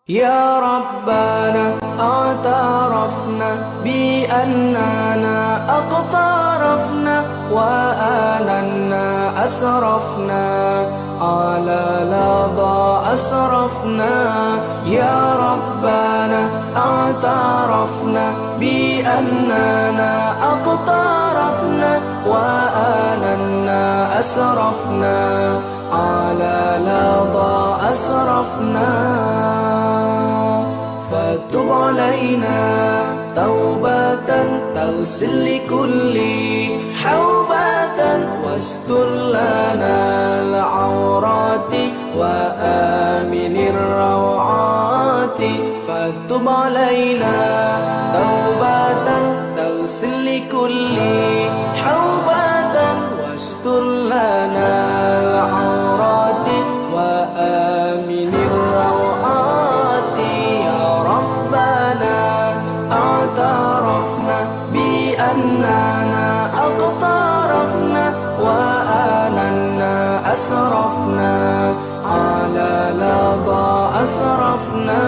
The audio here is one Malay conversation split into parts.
يا ربنا اعترفنا بأننا أقترفنا وآننا أسرفنا على لظى أسرفنا. يا ربنا اعترفنا بأننا أقترفنا وآننا أسرفنا على لظى أسرفنا. فتب علينا توبة تغسل لكل حوبة واستر لنا العورات وآمن الروعات. فتب علينا توبة تغسل لكل حوبة واستر لنا العورات وآمن الروعات. يا ربنا اعترفنا بأننا أقترفنا وآننا أسرفنا على لظى أسرفنا.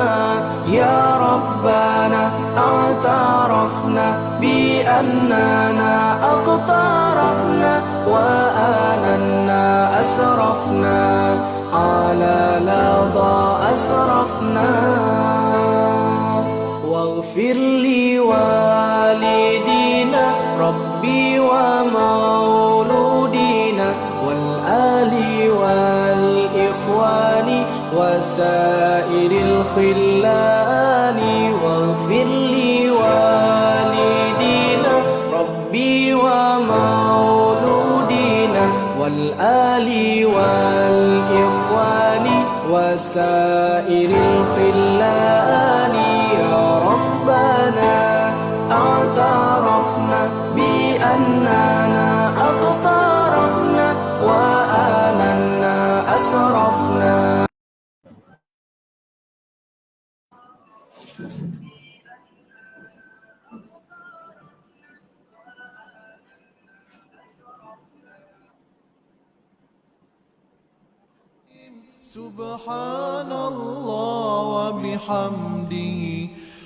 يا ربنا اعترفنا بأننا أقترفنا وآننا أسرفنا على لظى أسرفنا. واغفر لوالدينا ربي ومولودينا والآل والإخوان وسائر الخلان. واغفر لوالدينا ربي ومولودينا والآل والإخوان وسائر الخلان. يا ربنا اعترفنا بأننا أقترفنا وآننا أسرفنا. سبحان الله وبحمده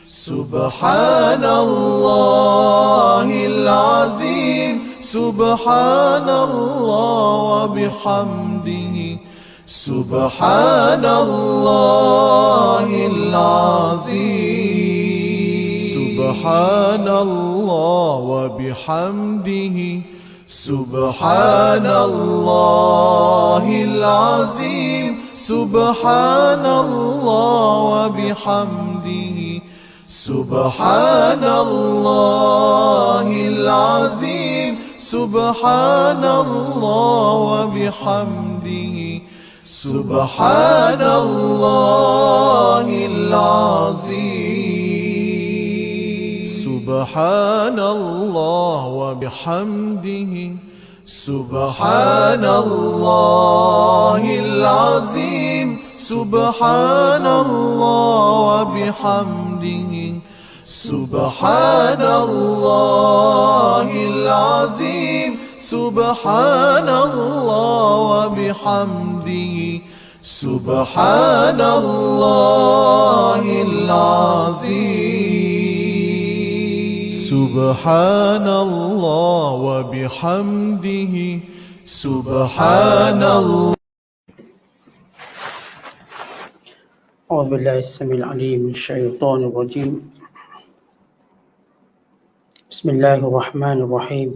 سبحان الله العظيم سبحان الله وبحمده سبحان الله العظيم سبحان الله وبحمده سبحان الله العظيم سبحان الله وبحمده سبحان الله العظيم سبحان الله وبحمده سبحان الله العظيم سبحان الله وبحمده سبحان الله العظيم سبحان الله وبحمده سبحان الله العظيم سبحان الله وبحمده سبحان الله العظيم سبحان الله وبحمده سبحان الله. أعوذ بالله السميع العليم من الشيطان الرجيم. بسم الله الرحمن الرحيم.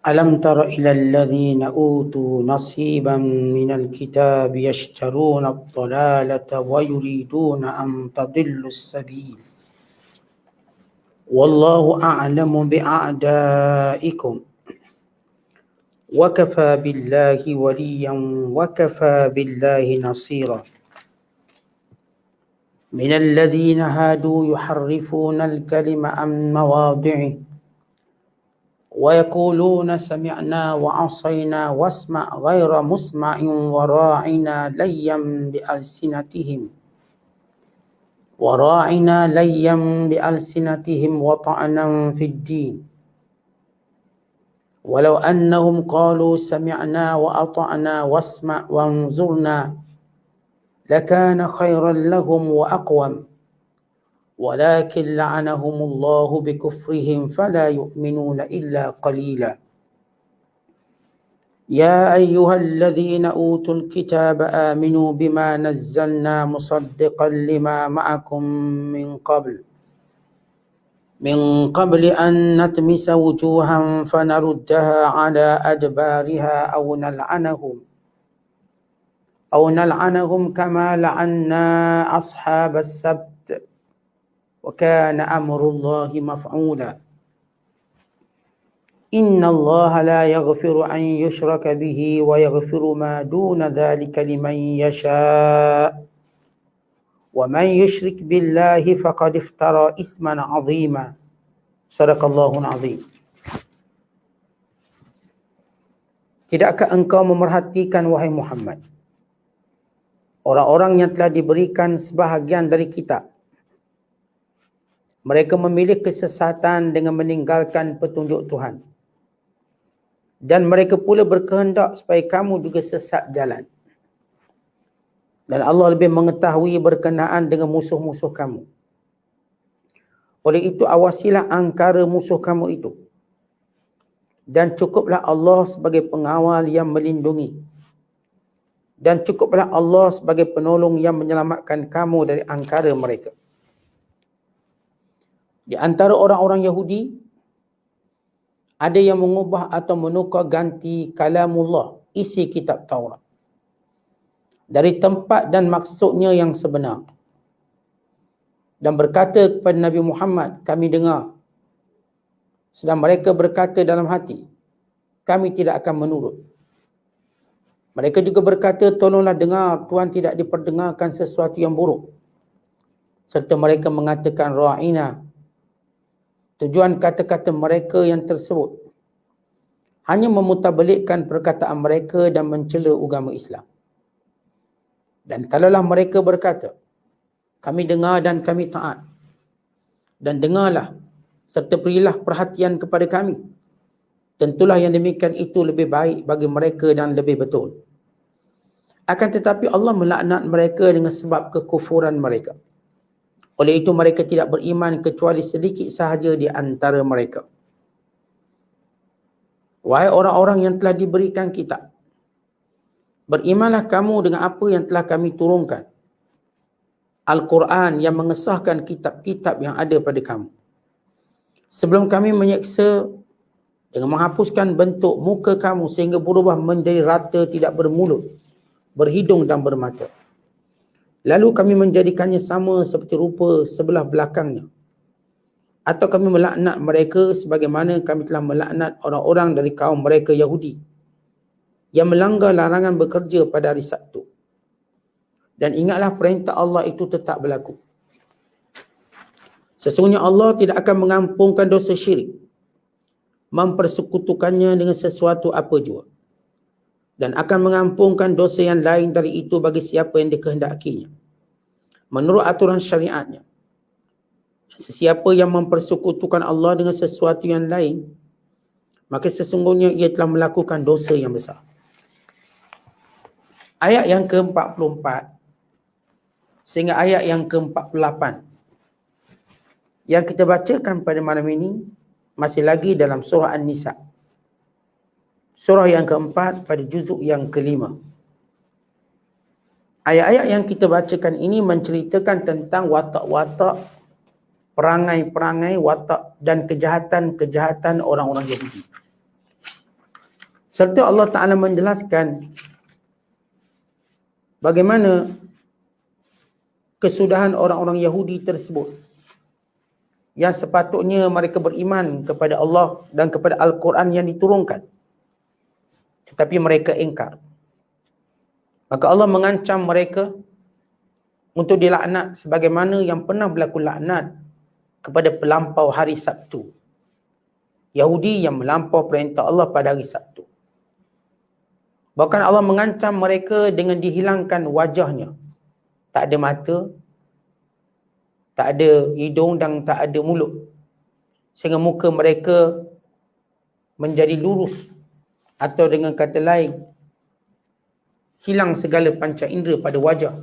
ألم تر إلى الذين أوتوا نصيبا من الكتاب يشترون الضلالة ويريدون أن تضلوا السبيل والله أعلم بأعدائكم وكفى بالله وليا وكفى بالله نصيرا. من الذين هادوا يحرفون الكلم عن مواضعه ويقولون سمعنا وعصينا واسمع غير مسمع وراعنا ليا بألسنتهم وطعنا في الدين ولو أنهم قالوا سمعنا وأطعنا واسمع وانظرنا لكان خيرا لهم وأقوم ولكن لعنهم الله بكفرهم فلا يؤمنون إلا قليلا يا أيها الذين أوتوا الكتاب آمنوا بما نزلنا مصدقا لما معكم من قبل أن نطمس وجوها فنردها على أدبارها أو نلعنهم كما لعنا أصحاب السبت وكان أمر الله مفعولا إن الله لا يغفر أن يشرك به ويغفر ما دون ذلك لمن يشاء ومن يشرك بالله فقد افترى إثما عظيما صدق الله العظيم. Tidakkah engkau memerhatikan wahai Muhammad orang-orang yang telah diberikan sebahagian dari kitab? Mereka memilih kesesatan dengan meninggalkan petunjuk Tuhan. Dan mereka pula berkehendak supaya kamu juga sesat jalan. Dan Allah lebih mengetahui berkenaan dengan musuh-musuh kamu. Oleh itu awasilah angkara musuh kamu itu. Dan cukuplah Allah sebagai pengawal yang melindungi. Dan cukuplah Allah sebagai penolong yang menyelamatkan kamu dari angkara mereka. Di antara orang-orang Yahudi, ada yang mengubah atau menukar ganti kalamullah, isi kitab Taurat, dari tempat dan maksudnya yang sebenar. Dan berkata kepada Nabi Muhammad, kami dengar. Sedang mereka berkata dalam hati, kami tidak akan menurut. Mereka juga berkata, tolonglah dengar, Tuhan tidak diperdengarkan sesuatu yang buruk. Serta mereka mengatakan ra'ina. Tujuan kata-kata mereka yang tersebut hanya memutarbalikkan perkataan mereka dan mencela agama Islam. Dan kalaulah mereka berkata, kami dengar dan kami taat, dan dengarlah serta berilah perhatian kepada kami, tentulah yang demikian itu lebih baik bagi mereka dan lebih betul. Akan tetapi Allah melaknat mereka dengan sebab kekufuran mereka. Oleh itu mereka tidak beriman kecuali sedikit sahaja di antara mereka. Wahai orang-orang yang telah diberikan kitab, berimanlah kamu dengan apa yang telah kami turunkan, Al-Quran yang mengesahkan kitab-kitab yang ada pada kamu. Sebelum kami menyeksa dengan menghapuskan bentuk muka kamu sehingga berubah menjadi rata, tidak bermulut, berhidung dan bermata. Lalu kami menjadikannya sama seperti rupa sebelah belakangnya. Atau kami melaknat mereka sebagaimana kami telah melaknat orang-orang dari kaum mereka Yahudi yang melanggar larangan bekerja pada hari Sabtu. Dan ingatlah perintah Allah itu tetap berlaku. Sesungguhnya Allah tidak akan mengampunkan dosa syirik, mempersekutukannya dengan sesuatu apa jua, dan akan mengampunkan dosa yang lain dari itu bagi siapa yang dikehendakinya menurut aturan syariatnya. Sesiapa yang mempersekutukan Allah dengan sesuatu yang lain, maka sesungguhnya ia telah melakukan dosa yang besar. Ayat yang ke-44 sehingga ayat yang ke-48 yang kita bacakan pada malam ini masih lagi dalam surah An-Nisa, surah yang keempat pada juzuk yang kelima. Ayat-ayat yang kita bacakan ini menceritakan tentang watak-watak, perangai-perangai, watak dan kejahatan-kejahatan orang-orang Yahudi. Serta Allah Ta'ala menjelaskan bagaimana kesudahan orang-orang Yahudi tersebut yang sepatutnya mereka beriman kepada Allah dan kepada Al-Quran yang diturunkan, tetapi mereka ingkar. Maka Allah mengancam mereka untuk dilaknat sebagaimana yang pernah berlaku laknat kepada pelampau hari Sabtu. Yahudi yang melampau perintah Allah pada hari Sabtu. Bahkan Allah mengancam mereka dengan dihilangkan wajahnya. Tak ada mata, tak ada hidung dan tak ada mulut. Sehingga muka mereka menjadi lurus, atau dengan kata lain, hilang segala panca indera pada wajah.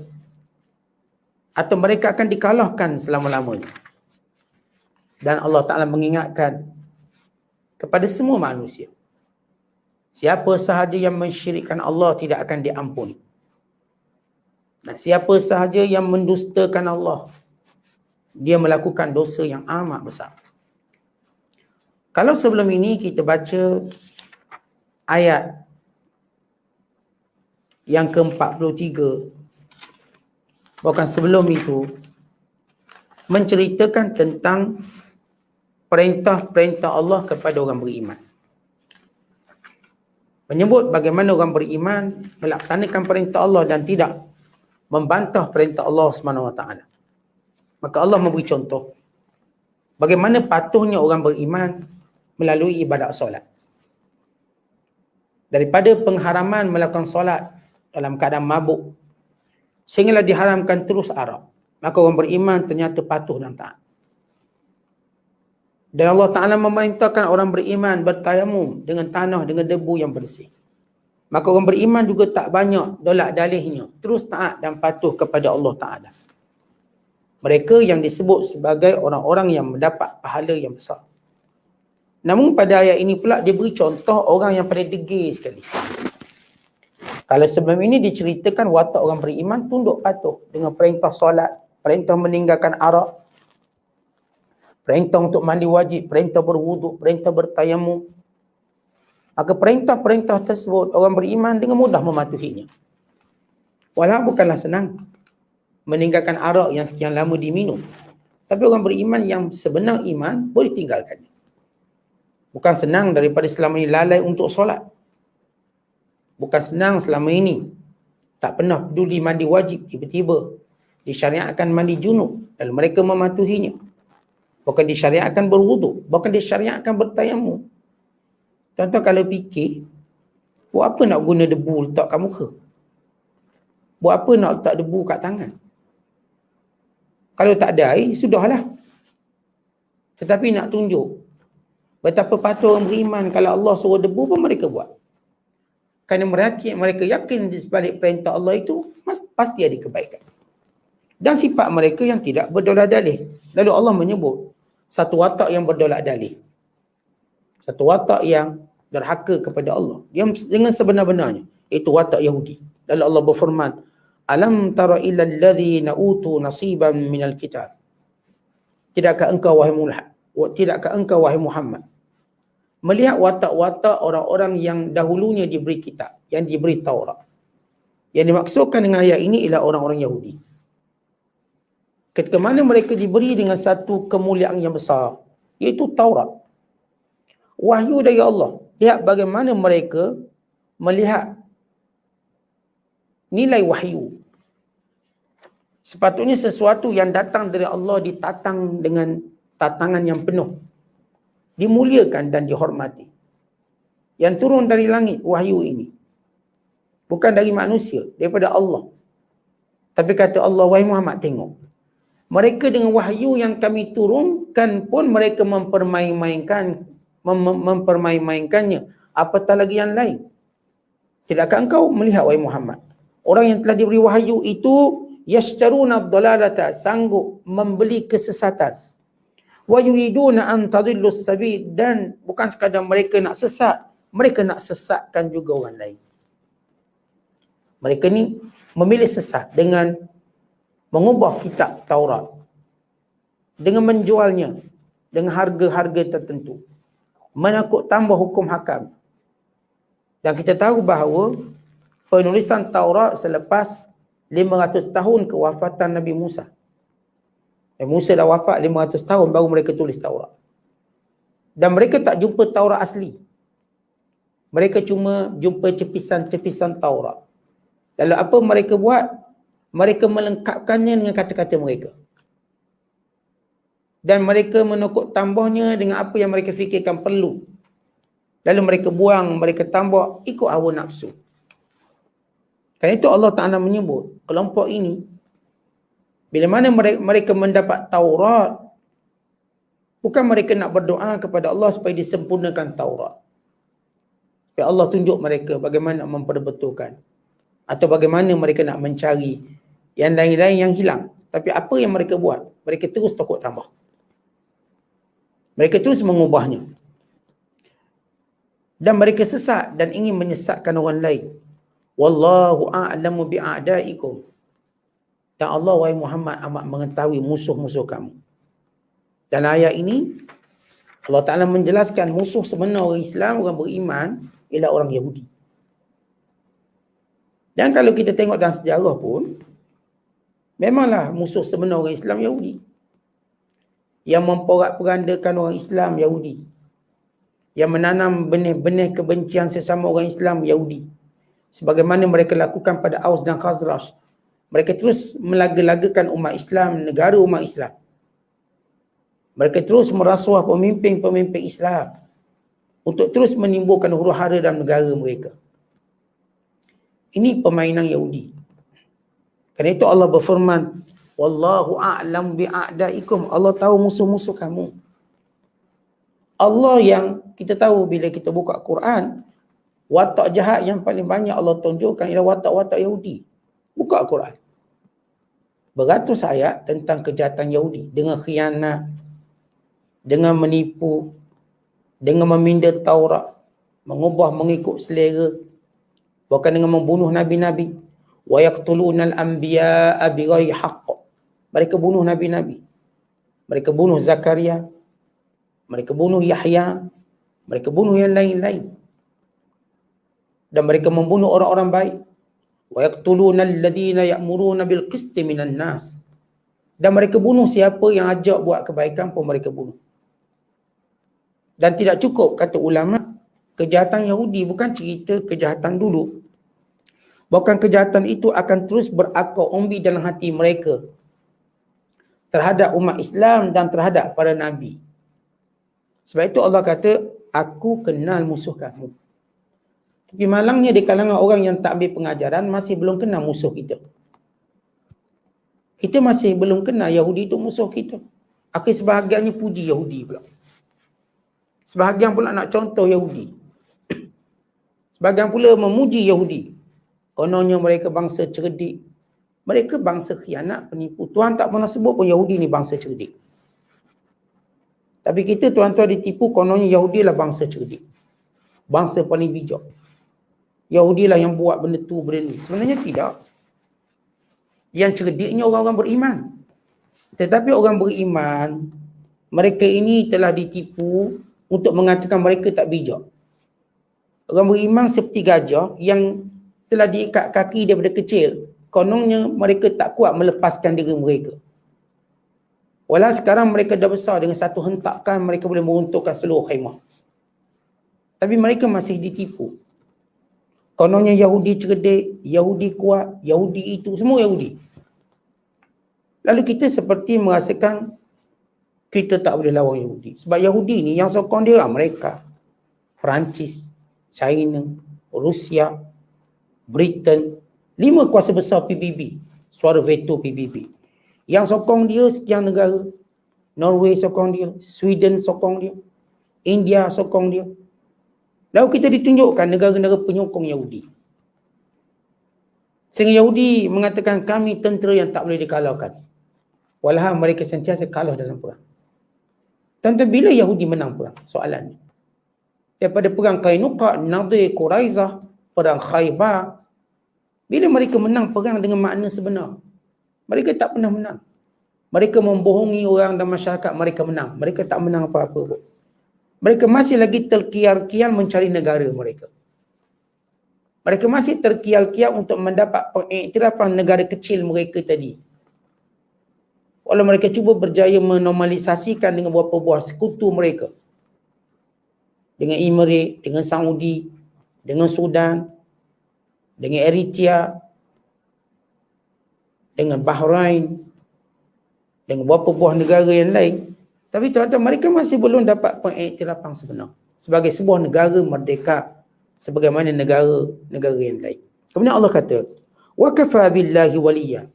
atau mereka akan dikalahkan selama-lamanya. Dan Allah Ta'ala mengingatkan kepada semua manusia, siapa sahaja yang mensyirikkan Allah tidak akan diampuni. Dan siapa sahaja yang mendustakan Allah, dia melakukan dosa yang amat besar. Kalau sebelum ini kita baca ayat yang ke-43, bahkan sebelum itu menceritakan tentang perintah-perintah Allah kepada orang beriman. Menyebut bagaimana orang beriman melaksanakan perintah Allah dan tidak membantah perintah Allah SWT. Maka Allah memberi contoh bagaimana patuhnya orang beriman melalui ibadat solat. Daripada pengharaman melakukan solat dalam keadaan mabuk sehinggalah diharamkan terus arak, maka orang beriman ternyata patuh dan taat. Dan Allah Ta'ala memerintahkan orang beriman bertayamum dengan tanah, dengan debu yang bersih. Maka orang beriman juga tak banyak dolak dalihnya, terus taat dan patuh kepada Allah Ta'ala. Mereka yang disebut sebagai orang-orang yang mendapat pahala yang besar. Namun pada ayat ini pula dia beri contoh orang yang paling degil sekali. Kalau sebelum ini diceritakan watak orang beriman tunduk patuh dengan perintah solat, perintah meninggalkan arak, perintah untuk mandi wajib, perintah berwuduk, perintah bertayamum. Maka perintah-perintah tersebut orang beriman dengan mudah mematuhinya. Walau bukanlah senang meninggalkan arak yang sekian lama diminum, tapi orang beriman yang sebenar iman boleh tinggalkannya. Bukan senang daripada selama ini lalai untuk solat. Bukan senang selama ini tak pernah peduli mandi wajib, tiba-tiba disyariatkan mandi junub dan mereka mematuhinya. Bukan disyariatkan berwuduk, bukan disyariatkan bertayamum. Tuan-tuan kalau fikir, buat apa nak guna debu letak kat muka? Buat apa nak letak debu kat tangan? Kalau tak ada air, sudahlah. Tetapi nak tunjuk betapa patuh orang beriman, kalau Allah suruh debu pun mereka buat. Kerana mereka yakin di sebalik perintah Allah itu pasti ada kebaikan. Dan sifat mereka yang tidak berdolak dalih. Lalu Allah menyebut satu watak yang berdolak dalih. Satu watak yang derhaka kepada Allah. Dia dengan sebenar-benarnya. Itu watak Yahudi. Lalu Allah berfirman, Alam tara ila alladhina utu nasiban minal kitab. Tidakkah engkau wahai Muhammad melihat watak-watak orang-orang yang dahulunya diberi kitab, yang diberi Taurat. Yang dimaksudkan dengan ayat ini ialah orang-orang Yahudi. Ketika mana mereka diberi dengan satu kemuliaan yang besar, iaitu Taurat. Wahyu dari Allah. Lihat bagaimana mereka melihat nilai wahyu. Sepatutnya sesuatu yang datang dari Allah ditatang dengan tatangan yang penuh. Dimuliakan dan dihormati. Yang turun dari langit, wahyu ini. Bukan dari manusia, daripada Allah. Tapi kata Allah, wahai Muhammad, tengok. Mereka dengan wahyu yang kami turunkan pun mereka mempermain-mainkannya. Apatah lagi yang lain. Tidakkah engkau melihat, wahai Muhammad, orang yang telah diberi wahyu itu yashtaruna ad-dalalata, sanggup membeli kesesatan. Wa yuriduna an tadillus sabil, dan bukan sekadar mereka nak sesat, mereka nak sesatkan juga orang lain. Mereka ni memilih sesat dengan mengubah kitab Taurat, dengan menjualnya dengan harga-harga tertentu, menakut tambah hukum hakam. Dan kita tahu bahawa penulisan Taurat selepas 500 tahun kewafatan Nabi Musa. Musa dah wafat 500 tahun baru mereka tulis Taurat. Dan mereka tak jumpa Taurat asli. Mereka cuma jumpa cepisan-cepisan Taurat. Lalu apa mereka buat? Mereka melengkapkannya dengan kata-kata mereka. Dan mereka menukuk tambahnya dengan apa yang mereka fikirkan perlu. Lalu mereka buang, mereka tambah ikut hawa nafsu. Kerana itu Allah Ta'ala menyebut kelompok ini, bila mana mereka mendapat Taurat, bukan mereka nak berdoa kepada Allah supaya disempurnakan Taurat. Supaya Allah tunjuk mereka bagaimana memperbetulkan. Atau bagaimana mereka nak mencari yang lain-lain yang hilang. Tapi apa yang mereka buat? Mereka terus takut tambah. Mereka terus mengubahnya. Dan mereka sesat dan ingin menyesatkan orang lain. Wallahu a'lamu bi'a'daikum. Dan Allah, wahai Muhammad, amat mengetahui musuh-musuh kamu. Dan ayat ini, Allah Ta'ala menjelaskan musuh sebenar orang Islam, orang beriman, ialah orang Yahudi. Dan kalau kita tengok dalam sejarah pun, memanglah musuh sebenar orang Islam Yahudi. Yang memporak-perandakan orang Islam Yahudi. Yang menanam benih-benih kebencian sesama orang Islam Yahudi. Sebagaimana mereka lakukan pada Aus dan Khazraj. Mereka terus melaga-lagakan umat Islam, negara umat Islam. Mereka terus merasuah pemimpin-pemimpin Islam untuk terus menimbulkan huru-hara dalam negara mereka. Ini permainan Yahudi. Kerana itu Allah berfirman, Wallahu a'lam bi'a'daikum. Allah tahu musuh-musuh kamu. Allah yang kita tahu bila kita buka Quran, watak jahat yang paling banyak Allah tunjukkan ialah watak-watak Yahudi. Buka Quran. Beratus ayat tentang kejahatan Yahudi. Dengan khianat, dengan menipu, dengan meminda Taurat, mengubah mengikut selera, bahkan dengan membunuh nabi-nabi. Wa yaqtulunal anbiya'a bighairi haqq. Mereka bunuh nabi-nabi. Mereka bunuh Zakaria, mereka bunuh Yahya, mereka bunuh yang lain-lain. Dan mereka membunuh orang-orang baik. Wa yaqtuluna alladhina ya'muruna bil qisti minan nas. Dan mereka bunuh siapa yang ajak buat kebaikan pun mereka bunuh. Dan tidak cukup, kata ulama, kejahatan Yahudi bukan cerita kejahatan dulu. Bahkan kejahatan itu akan terus berakar umbi dalam hati mereka terhadap umat Islam dan terhadap para nabi. Sebab itu Allah kata, aku kenal musuh kamu. Tapi malangnya di kalangan orang yang tak ambil pengajaran masih belum kenal musuh kita. Kita masih belum kenal Yahudi itu musuh kita. Akhir sebahagiannya puji Yahudi pula. Sebahagian pula nak contoh Yahudi. Sebahagian pula memuji Yahudi. Kononnya mereka bangsa cerdik. Mereka bangsa khianat, penipu. Tuhan tak pernah sebut pun Yahudi ni bangsa cerdik. Tapi kita tuan-tuan ditipu, kononnya Yahudi lah bangsa cerdik. Bangsa paling bijak. Yahudi lah yang buat benda tu, benda ni. Sebenarnya tidak. Yang cerdiknya orang-orang beriman. Tetapi orang beriman, mereka ini telah ditipu untuk mengatakan mereka tak bijak. Orang beriman seperti gajah yang telah diikat kaki daripada kecil. Kononnya mereka tak kuat melepaskan diri mereka. Walau sekarang mereka dah besar, dengan satu hentakan mereka boleh meruntuhkan seluruh khemah. Tapi mereka masih ditipu. Kononnya Yahudi cerdik, Yahudi kuat, Yahudi itu, semua Yahudi. Lalu kita seperti merasakan kita tak boleh lawan Yahudi. Sebab Yahudi ni yang sokong dia Amerika, Perancis, China, Rusia, Britain, 5 kuasa besar PBB, suara veto PBB. Yang sokong dia sekian negara. Norway sokong dia, Sweden sokong dia, India sokong dia. Lalu kita ditunjukkan negara-negara penyokong Yahudi. Sehingga Yahudi mengatakan kami tentera yang tak boleh dikalahkan. Walhal mereka sentiasa kalah dalam perang. Tentu bila Yahudi menang perang? Soalannya. Daripada perang Qainuqa, Nadir, Quraizah, perang Khaybar. Bila mereka menang perang dengan makna sebenar? Mereka tak pernah menang. Mereka membohongi orang dan masyarakat mereka menang. Mereka tak menang apa-apa pun. Mereka masih lagi terkial-kial mencari negara mereka. Mereka masih terkial-kial untuk mendapat pengiktirafan negara kecil mereka tadi. Walau mereka cuba berjaya menormalisasikan dengan beberapa buah sekutu mereka. Dengan Emirat, dengan Saudi, dengan Sudan, dengan Eritrea, dengan Bahrain, dengan beberapa buah negara yang lain. Tapi tuan-tuan, mereka masih belum dapat pengiktirafan sebenar sebagai sebuah negara merdeka sebagaimana negara-negara yang lain. Kemudian Allah kata, wa kafa billahi waliya.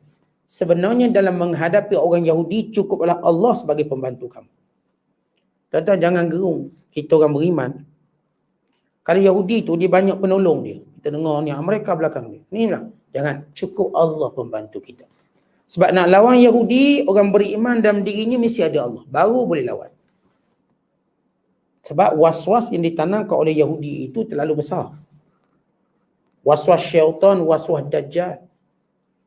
Sebenarnya dalam menghadapi orang Yahudi cukuplah Allah sebagai pembantu kamu. Tuan-tuan, jangan gerung kita orang beriman. Kalau Yahudi tu dia banyak penolong dia. Kita dengar ni Amerika belakang dia. Ni lah. Jangan, cukup Allah pembantu kita. Sebab nak lawan Yahudi, orang beriman dalam dirinya mesti ada Allah. Baru boleh lawan. Sebab was-was yang ditanamkan oleh Yahudi itu terlalu besar. Was-was syaitan, was-was dajjal.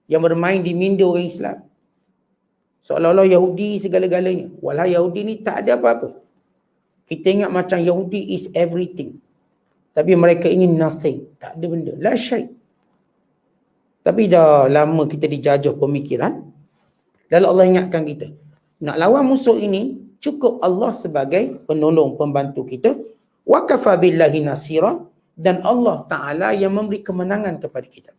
Yang bermain di minda orang Islam. Seolah-olah Yahudi segala-galanya. Walau Yahudi ni tak ada apa-apa. Kita ingat macam Yahudi is everything. Tapi mereka ini nothing. Tak ada benda. La syai'. Tapi dah lama kita dijajah pemikiran. Lalu Allah ingatkan kita. Nak lawan musuh ini, cukup Allah sebagai penolong, pembantu kita. Wa kafa billahi nasira. Dan Allah Ta'ala yang memberi kemenangan kepada kita.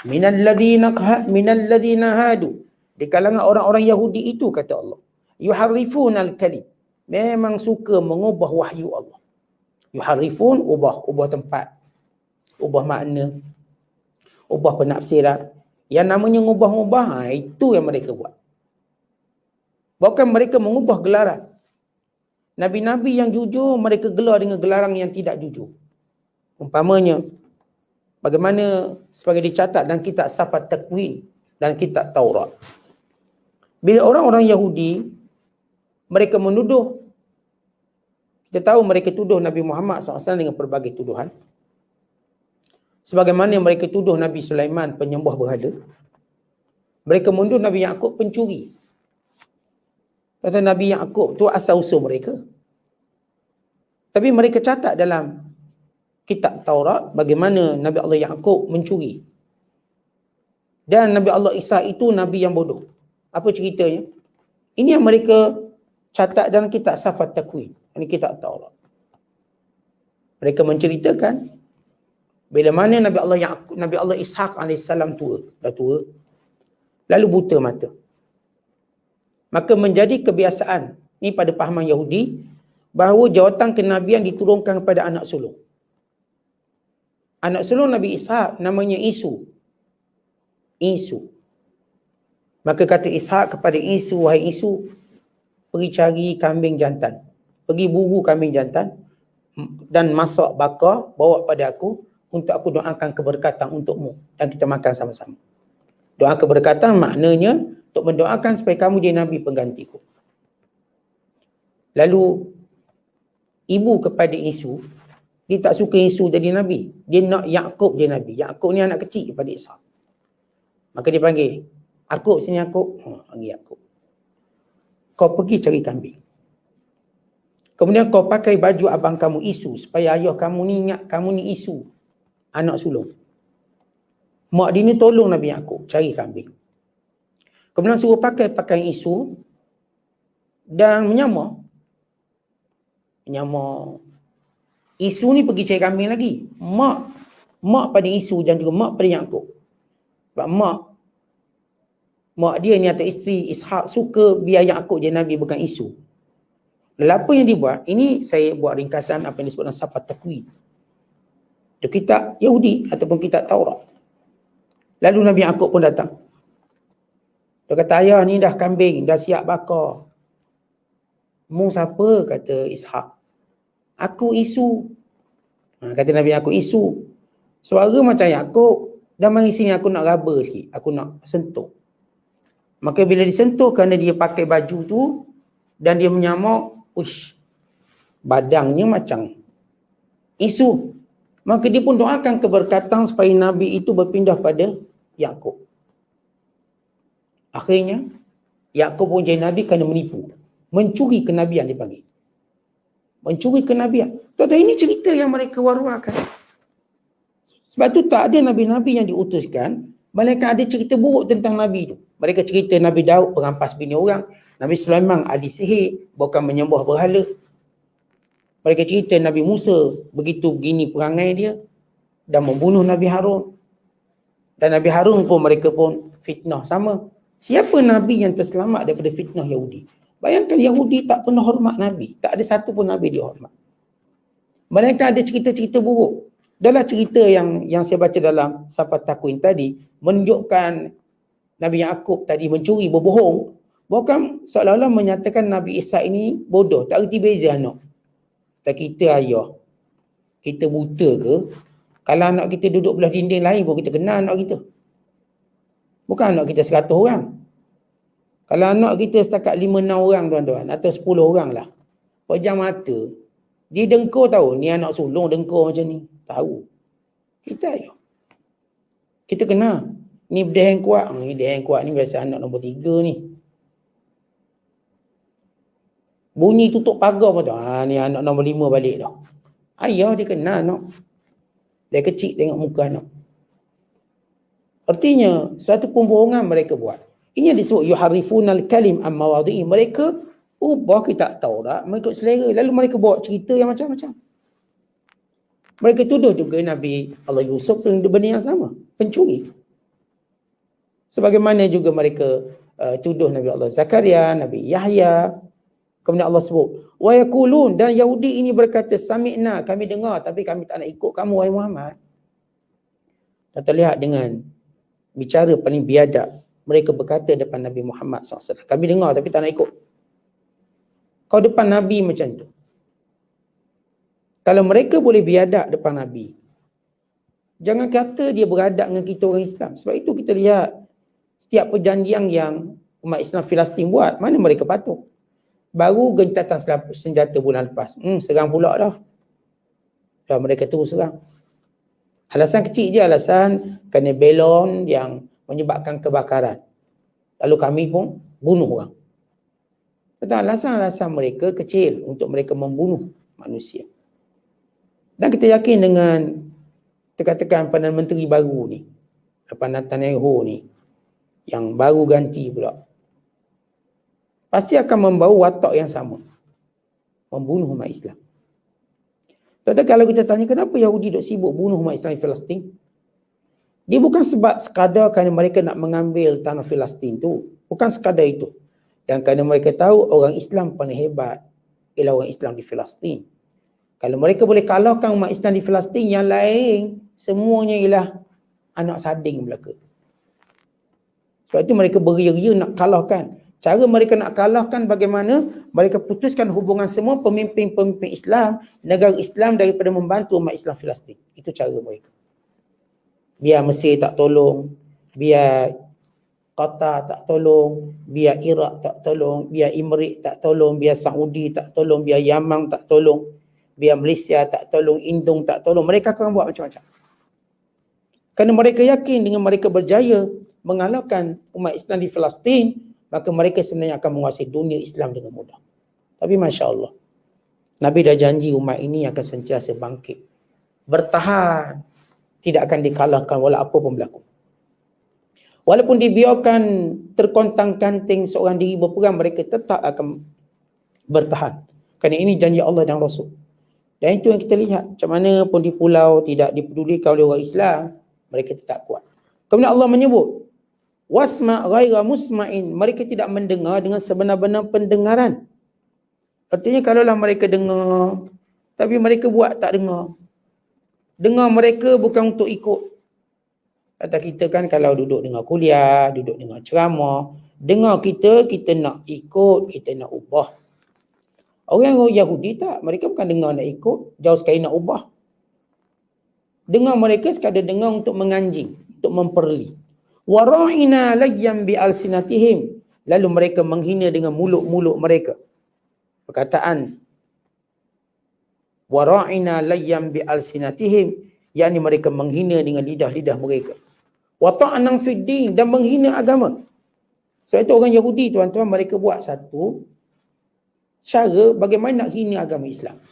Minalladhina hadu. Di kalangan orang-orang Yahudi itu, kata Allah. Yuharrifunal kalim. Memang suka mengubah wahyu Allah. Yuharrifun, ubah tempat. Ubah makna. Ubah penafsiran. Yang namanya ngubah-ngubah, itu yang mereka buat. Bahkan mereka mengubah gelaran. Nabi-nabi yang jujur, mereka gelar dengan gelaran yang tidak jujur. Umpamanya, bagaimana sebagai dicatat dalam kitab Safat Takwin dan kitab Taurat. Bila orang-orang Yahudi, mereka menuduh, kita tahu mereka tuduh Nabi Muhammad SAW dengan pelbagai tuduhan. Sebagaimana mereka tuduh Nabi Sulaiman penyembah berhala. Mereka menuduh Nabi Yaqub pencuri. Kata Nabi Yaqub tu asal-usul mereka. Tapi mereka catat dalam kitab Taurat bagaimana Nabi Allah Yaqub mencuri. Dan Nabi Allah Isa itu Nabi yang bodoh. Apa ceritanya? Ini yang mereka catat dalam kitab Safat Takwin. Ini kitab Taurat. Mereka menceritakan bila mana Nabi Allah Yaqub, Nabi Allah Ishaq AS dah tua, lalu buta mata. Maka menjadi kebiasaan ni pada pahaman Yahudi bahawa jawatan kenabian diturunkan kepada anak sulung. Anak sulung Nabi Ishaq namanya Isu. Maka kata Ishaq kepada Isu, wahai Isu, pergi cari kambing jantan. Pergi buru kambing jantan dan masak bakar, bawa pada aku untuk aku doakan keberkatan untukmu dan kita makan sama-sama. Doa keberkatan maknanya untuk mendoakan supaya kamu jadi Nabi penggantiku. Lalu ibu kepada Isu, dia tak suka Isu jadi Nabi. Dia nak Yaqub jadi Nabi. Yaqub ni anak kecil kepada Ishaq. Maka dia panggil, Yaqub sini Yaqub. Panggil Yaqub. Kau pergi cari kambing. Kemudian kau pakai baju abang kamu Isu supaya ayah kamu ni ingat kamu ni Isu. Anak sulung. Mak dia ni tolong Nabi Yaqub cari kambing. Kemudian suruh pakai pakaian Isu dan menyamar. Isu ni pergi cari kambing lagi. Mak pada Isu dan juga mak pada Yaqub. Sebab mak dia ni atau isteri Ishaq suka biar Yaqub jadi Nabi bukan Isu. Lalu apa yang dibuat? Ini saya buat ringkasan apa yang disebut dalam Safat Takwin. Itu kitab Yahudi ataupun kitab Taurat. Lalu Nabi Yaqub pun datang. Dia kata, ayah ni dah kambing, dah siap bakar. Mu siapa? Kata Ishaq. Aku Isu. Kata Nabi Yaqub, Isu. Suara macam Yaqub. Dan mari sini aku nak raba sikit. Aku nak sentuh. Maka bila disentuh kerana dia pakai baju tu dan dia menyamar, uish, badangnya macam Isu. Maka dia pun doakan keberkatan supaya Nabi itu berpindah pada Yaqub. Akhirnya, Yaqub pun jadi Nabi kerana menipu. Mencuri kenabian dia panggil. Mencuri kenabian. Tuan-tuan, ini cerita yang mereka war-warkan. Sebab tu tak ada Nabi-Nabi yang diutuskan, melainkan ada cerita buruk tentang Nabi tu. Mereka cerita Nabi Daud perampas bini orang. Nabi Sulaiman ahli sihir, bukan menyembah berhala. Mereka cerita Nabi Musa begitu begini perangai dia dan membunuh Nabi Harun. Dan Nabi Harun pun mereka pun fitnah sama. Siapa Nabi yang terselamat daripada fitnah Yahudi? Bayangkan Yahudi tak pernah hormat Nabi. Tak ada satu pun Nabi dia hormat. Mereka ada cerita-cerita buruk. Dalam cerita yang saya baca dalam Safat Takwin tadi, menunjukkan Nabi Yaqub tadi mencuri, berbohong. Bahkan seolah-olah menyatakan Nabi Isa ini bodoh. Tak erti beza anak. Tak kita ayah. Kita buta ke? Kalau anak kita duduk belah dinding lain pun kita kenal anak kita. Bukan anak kita 100 orang. Kalau anak kita setakat 5-6 orang tuan-tuan, atau 10 orang lah. Pejam mata. Dia dengkur tahu, ni anak sulung dengkur macam ni. Tahu. Kita ayo. Kita kena. Ni dia yang kuat. Ni dia yang kuat. Ni biasa anak nombor 3 ni. Bunyi tutup pagar pun tu. Ni anak nombor 5 balik dah. Ayah dia kena anak. Dia kecil tengok muka anak. Artinya, suatu pembohongan mereka buat. Ini yang disebut yuharifunal kalim am mawadhi'i. Mereka ubah kitab Taurat mengikut selera. Lalu mereka bawa cerita yang macam-macam. Mereka tuduh juga Nabi Allah Yusuf dengan benda yang sama. Pencuri. Sebagaimana juga mereka tuduh Nabi Allah Zakaria, Nabi Yahya. Kemudian Allah sebut, wa yaqulun, dan Yahudi ini berkata, sami'na, kami dengar tapi kami tak nak ikut kamu wahai Muhammad. Dan terlihat dengan bicara paling biadab, mereka berkata depan Nabi Muhammad SAW, kami dengar tapi tak nak ikut. Kau depan Nabi macam tu. Kalau mereka boleh biadab depan Nabi, jangan kata dia beradab dengan kita orang Islam. Sebab itu kita lihat setiap perjanjian yang umat Islam Filastin buat, mana mereka patuh. Baru gentatan senjata bulan lepas. Serang pula dah. Dan mereka terus serang. Alasan kecil je, alasan kerana belon yang menyebabkan kebakaran. Lalu kami pun bunuh orang. Tentang alasan-alasan mereka kecil untuk mereka membunuh manusia. Dan kita yakin dengan tekan-tekan Perdana Menteri baru ni, Perdana Netanyahu ni, yang baru ganti pula, pasti akan membawa watak yang sama. Membunuh umat Islam. Tetapi kalau kita tanya kenapa Yahudi duk sibuk bunuh umat Islam di Palestin? Dia bukan sebab sekadar kerana mereka nak mengambil tanah Palestin tu. Bukan sekadar itu. Dan kerana mereka tahu orang Islam paling hebat ialah orang Islam di Palestin. Kalau mereka boleh kalahkan umat Islam di Palestin, yang lain semuanya ialah anak sading belaka. Sebab itu mereka beria-ria nak kalahkan. Cara mereka nak kalahkan bagaimana? Mereka putuskan hubungan semua pemimpin-pemimpin Islam, negara Islam daripada membantu umat Islam Palestin. Itu cara mereka. Biar Mesir tak tolong, biar Qatar tak tolong, biar Iraq tak tolong, biar Emirates tak tolong, biar Saudi tak tolong, biar Yaman tak tolong, biar Malaysia tak tolong, Indong tak tolong. Mereka akan buat macam-macam. Kerana mereka yakin dengan mereka berjaya mengalahkan umat Islam di Palestin, maka mereka sebenarnya akan menguasai dunia Islam dengan mudah. Tapi Masya Allah, Nabi dah janji umat ini akan sentiasa bangkit. Bertahan, tidak akan dikalahkan walau apa pun berlaku. Walaupun dibiarkan terkontang-kanting seorang diri berperang, mereka tetap akan bertahan. Kerana ini janji Allah dan Rasul. Dan itu yang kita lihat. Macam mana pun di pulau tidak dipedulikan oleh orang Islam, mereka tetap kuat. Kemudian Allah menyebut, wasma' ghaira musma'in. Mereka tidak mendengar dengan sebenar-benar pendengaran. Artinya kalaulah mereka dengar, tapi mereka buat tak dengar. Dengar mereka bukan untuk ikut. Kata kita kan kalau duduk dengar kuliah, duduk dengar ceramah, dengar kita nak ikut, kita nak ubah. Orang Yahudi tak, mereka bukan dengar nak ikut, jauh sekali nak ubah. Dengar mereka sekadar dengar untuk menganjing, untuk memperli. Wara'ina layyam bi'alsinatihim. Lalu mereka menghina dengan mulut-mulut mereka. Perkataan wara'ina layyam bi'alsinatihim, yakni mereka menghina dengan lidah-lidah mereka. Wa ta'nan fid din, dan menghina agama. Sebab itu orang Yahudi tuan-tuan, mereka buat satu cara bagaimana nak hina agama Islam.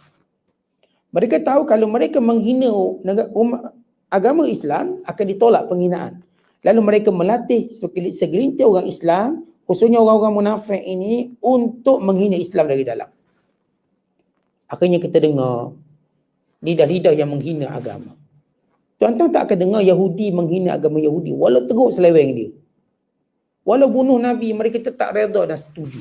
Mereka tahu kalau mereka menghina agama Islam, akan ditolak penghinaan. Lalu mereka melatih segelintir orang Islam, khususnya orang-orang munafik ini, untuk menghina Islam dari dalam. Akhirnya kita dengar lidah-lidah yang menghina agama. Tuan-tuan tak akan dengar Yahudi menghina agama Yahudi, walau teruk seleweng dia. Walau bunuh Nabi, mereka tetap redha dan setuju.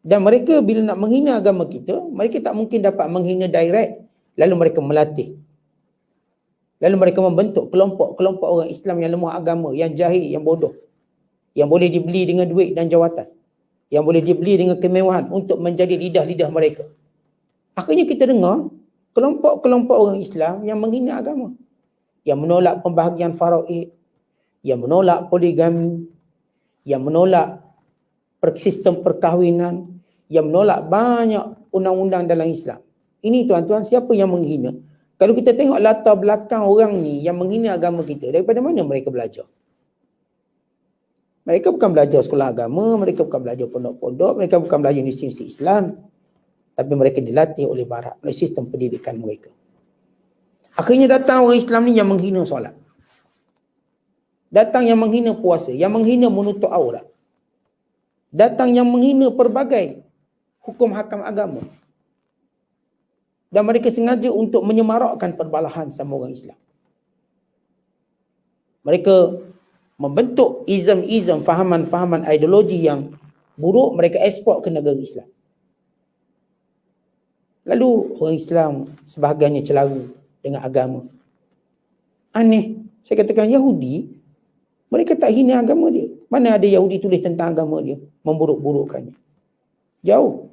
Dan mereka bila nak menghina agama kita, mereka tak mungkin dapat menghina direct. Lalu mereka melatih. Lalu mereka membentuk kelompok-kelompok orang Islam yang lemah agama, yang jahil, yang bodoh. Yang boleh dibeli dengan duit dan jawatan. Yang boleh dibeli dengan kemewahan untuk menjadi lidah-lidah mereka. Akhirnya kita dengar kelompok-kelompok orang Islam yang menghina agama. Yang menolak pembahagian faraid. yang menolak poligami, yang menolak sistem perkahwinan, yang menolak banyak undang-undang dalam Islam. Ini tuan-tuan, siapa yang menghina? Kalau kita tengok latar belakang orang ni yang menghina agama kita, daripada mana mereka belajar? Mereka bukan belajar sekolah agama, mereka bukan belajar pondok-pondok, mereka bukan belajar institusi Islam. Tapi mereka dilatih oleh barat, oleh sistem pendidikan mereka. Akhirnya datang orang Islam ni yang menghina solat. Datang yang menghina puasa, yang menghina menutup aurat. Datang yang menghina pelbagai hukum hakam agama. Dan mereka sengaja untuk menyemarakkan perbalahan sama orang Islam. Mereka membentuk izam-izam, fahaman-fahaman ideologi yang buruk, mereka ekspor ke negara Islam. Lalu orang Islam sebahagiannya celaru dengan agama. Aneh. Saya katakan Yahudi, mereka tak hina agama dia. Mana ada Yahudi tulis tentang agama dia, memburuk-burukkannya. Jauh.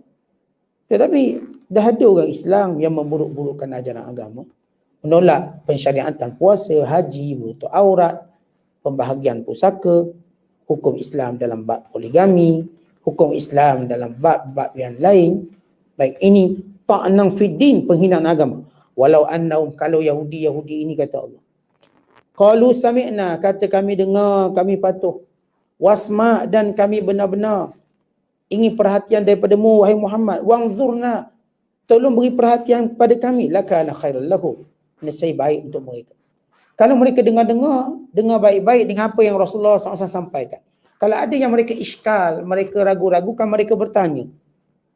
Tetapi dah ada orang Islam yang memburuk-burukkan ajaran agama. Menolak pensyariatan puasa, haji, menutup aurat, pembahagian pusaka, hukum Islam dalam bab poligami, hukum Islam dalam bab-bab yang lain. Baik ini ta'nang fiddin, penghinaan agama. Walau annahum, kalau Yahudi ini kata Allah. Qalu sami'na, kata kami dengar, kami patuh. Wasma, dan kami benar-benar ingin perhatian daripadamu wahai Muhammad. Wangzurna, tolong beri perhatian pada kami. Lakana khairul lahum, nescaya baik untuk mereka. Kalau mereka dengar baik-baik dengan apa yang Rasulullah SAW sampaikan. Kalau ada yang mereka iskal, mereka ragu-ragukan, mereka bertanya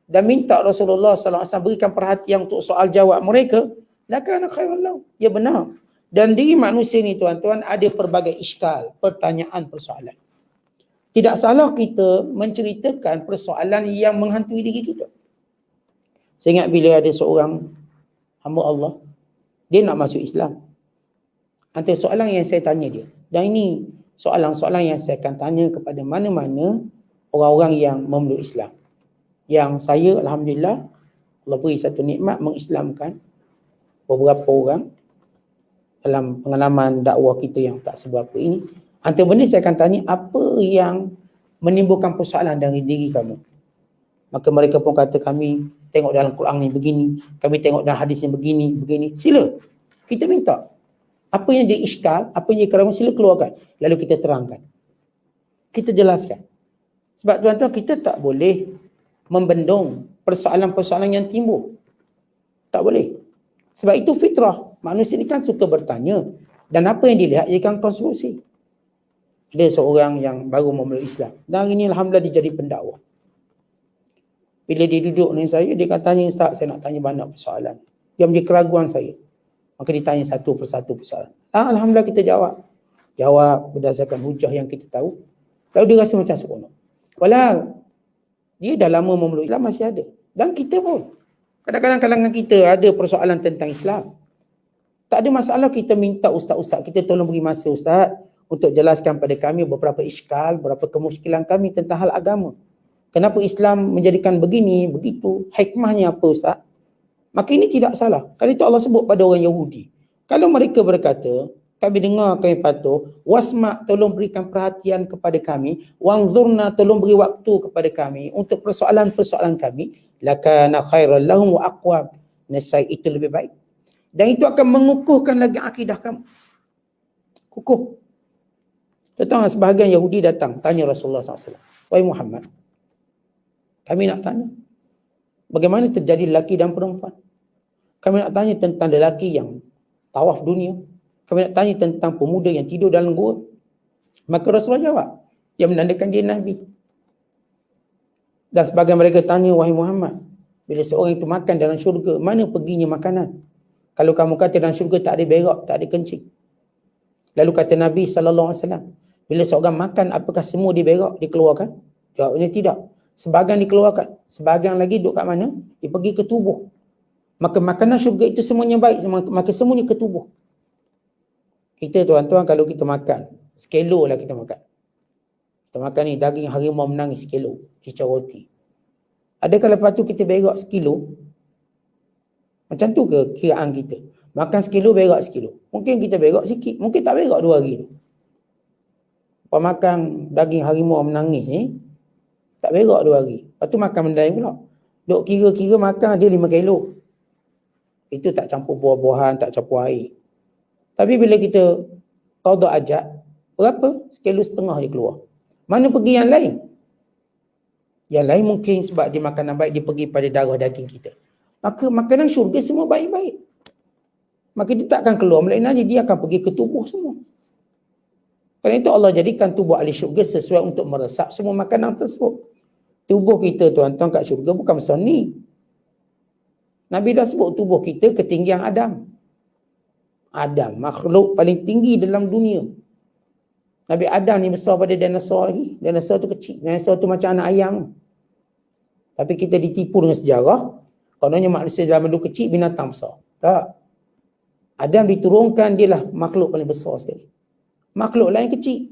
dan minta Rasulullah SAW berikan perhatian untuk soal jawab mereka, lakana khairul lahum, ya benar. Dan diri manusia ni tuan-tuan ada pelbagai iskal, pertanyaan, persoalan. Tidak salah kita menceritakan persoalan yang menghantui diri kita. Saya ingat bila ada seorang hamba Allah, dia nak masuk Islam. Antara soalan yang saya tanya dia, dan ini soalan-soalan yang saya akan tanya kepada mana-mana orang-orang yang memeluk Islam. Yang saya, Alhamdulillah, Allah beri satu nikmat mengislamkan beberapa orang dalam pengalaman dakwah kita yang tak seberapa ini. Antara benda saya akan tanya, apa yang menimbulkan persoalan dari diri kamu? Maka mereka pun kata, kami tengok dalam Quran ni begini, kami tengok dalam hadis ni begini. Sila, kita minta. Apa yang jadi iskal, apa yang jadi keraguan, sila keluarkan. Lalu kita terangkan. Kita jelaskan. Sebab tuan-tuan, kita tak boleh membendung persoalan-persoalan yang timbul. Tak boleh. Sebab itu fitrah. Manusia ni kan suka bertanya. Dan apa yang dilihat jadikan konstruksi. Ada seorang yang baru memeluk Islam. Dan hari ini Alhamdulillah dia jadi pendakwa. Bila dia duduk dengan saya, dia katanya, Ustaz, saya nak tanya banyak persoalan yang menjadi keraguan saya. Maka ditanya satu persatu persoalan. Alhamdulillah kita jawab. Jawab berdasarkan hujah yang kita tahu. Lalu dia rasa macam seronok. Walau dia dah lama memeluk Islam, masih ada. Dan kita pun. Kadang-kadang kalangan kita ada persoalan tentang Islam. Tak ada masalah kita minta ustaz-ustaz kita tolong beri masa ustaz untuk jelaskan pada kami beberapa iskal, beberapa kemuskilan kami tentang hal agama. Kenapa Islam menjadikan begini, begitu? Hikmahnya apa ustaz? Maka ini tidak salah. Kalau itu Allah sebut pada orang Yahudi. Kalau mereka berkata, kami dengar, kami patuh, wasma, tolong berikan perhatian kepada kami, wangzurna, tolong beri waktu kepada kami untuk persoalan-persoalan kami, lakana khairal lahum wa aqwam, nescaya itu lebih baik. Dan itu akan mengukuhkan lagi akidah kamu. Kukuh. Tentang sebahagian Yahudi datang, tanya Rasulullah SAW. Wahai Muhammad, kami nak tanya, bagaimana terjadi lelaki dan perempuan? Kami nak tanya tentang lelaki yang tawaf dunia. Kami nak tanya tentang pemuda yang tidur dalam gua. Maka Rasulullah jawab, yang menandakan dia Nabi. Dan sebagian mereka tanya, wahai Muhammad, bila seorang itu makan dalam syurga, mana perginya makanan? Kalau kamu kata dalam syurga tak ada berak, tak ada kencing. Lalu kata Nabi SAW, bila seorang makan, apakah semua dia berak, dikeluarkan? Jawabnya tidak. Sebahagian dikeluarkan, sebahagian lagi duduk kat mana? Dia pergi ke tubuh. Maka makanan syurga itu semuanya baik, maka semuanya ke tubuh. Kita tuan-tuan kalau kita makan, sekilo lah kita makan. Kita makan ni daging harimau menangis sekilo, cicau roti. Adakah lepas tu kita berak sekilo? Macam tu ke kiraan kita? Makan sekilo, berak sekilo. Mungkin kita berak sikit, mungkin tak berak 2 hari tu. Pemakan daging harimau menangis ni, tak berak 2 hari. Lepas tu makan benda lain pula. Duk kira-kira makan dia 5 kilo. Itu tak campur buah-buahan, tak campur air. Tapi bila kita qada ajat, berapa? 1,5 kilo je keluar. Mana pergi yang lain? Yang lain mungkin sebab dia makanan baik, dia pergi pada darah daging kita. Maka makanan syurga semua baik-baik. Maka dia tak akan keluar melainkan dia akan pergi ke tubuh semua. Kerana itu Allah jadikan tubuh ahli syurga sesuai untuk meresap semua makanan tersebut. Tubuh kita tuan-tuan kat syurga bukan besar ni. Nabi dah sebut tubuh kita ketinggian Adam. Adam, makhluk paling tinggi dalam dunia. Nabi Adam ni besar pada dinosaur lagi. Dinosaur tu kecil. Dinosaur tu macam anak ayam. Tapi kita ditipu dengan sejarah. Kononnya manusia zaman dulu kecil, binatang besar. Tak. Adam diturunkan, dia lah makhluk paling besar sekali. Makhluk lain kecil.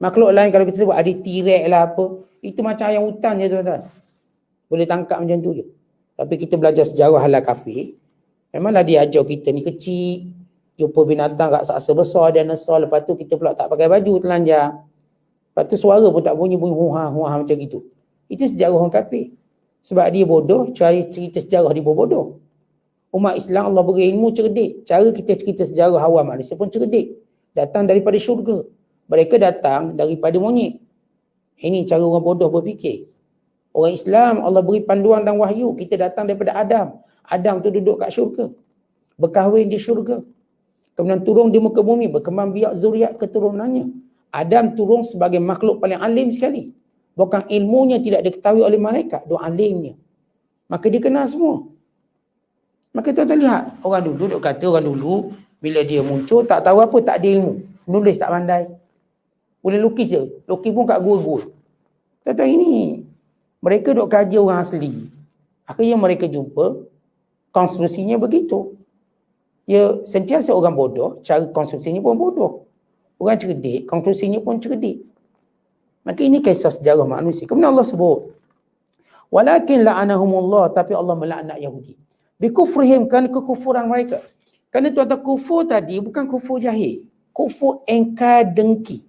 Makhluk lain kalau kita sebut ada T-Rex lah apa. Itu macam ayam hutan je tuan-tuan. Boleh tangkap macam tu je. Tapi kita belajar sejarah halal kafir. Memanglah dia ajar kita ni kecil. Jumpa binatang raksasa besar, dinosaur. Lepas tu kita pula tak pakai baju, telanjang. Lepas tu suara pun tak bunyi huha-huha macam gitu. Itu sejarah orang kafir. Sebab dia bodoh, cara cerita sejarah dia bodoh. Umat Islam Allah beri ilmu cerdik. Cara kita cerita sejarah awam manusia pun cerdik. Datang daripada syurga. Mereka datang daripada monyet. Ini cara orang bodoh berfikir. Orang Islam Allah beri panduan dan wahyu. Kita datang daripada Adam. Adam tu duduk kat syurga. Berkahwin di syurga. Kemudian turun di muka bumi. Berkembang biak zuriat keturunannya. Adam turun sebagai makhluk paling alim sekali. Bukan ilmunya tidak diketahui oleh malaikat. Dia alimnya. Maka dia kenal semua. Maka tuan-tuan lihat. Orang dulu duk kata orang dulu. Bila dia muncul tak tahu apa, tak ada ilmu. Nulis tak pandai. Boleh lukis je. Lukis pun kat gua-gua. Tuan-tuan ini. Mereka duk kaji orang asli. Akhirnya mereka jumpa. Konstruksinya begitu. Ya sentiasa orang bodoh. Cara konstruksinya pun bodoh. Orang cerdik. Konstruksinya pun cerdik. Maka ini kisah sejarah manusia. Kemudian Allah sebut. Walakin la'anahumullah. Tapi Allah melaknat Yahudi. Bikufrihim, kerana kekufuran mereka. Kerana tuan-tuan kufur tadi bukan kufur jahil. Kufur engkar dengki.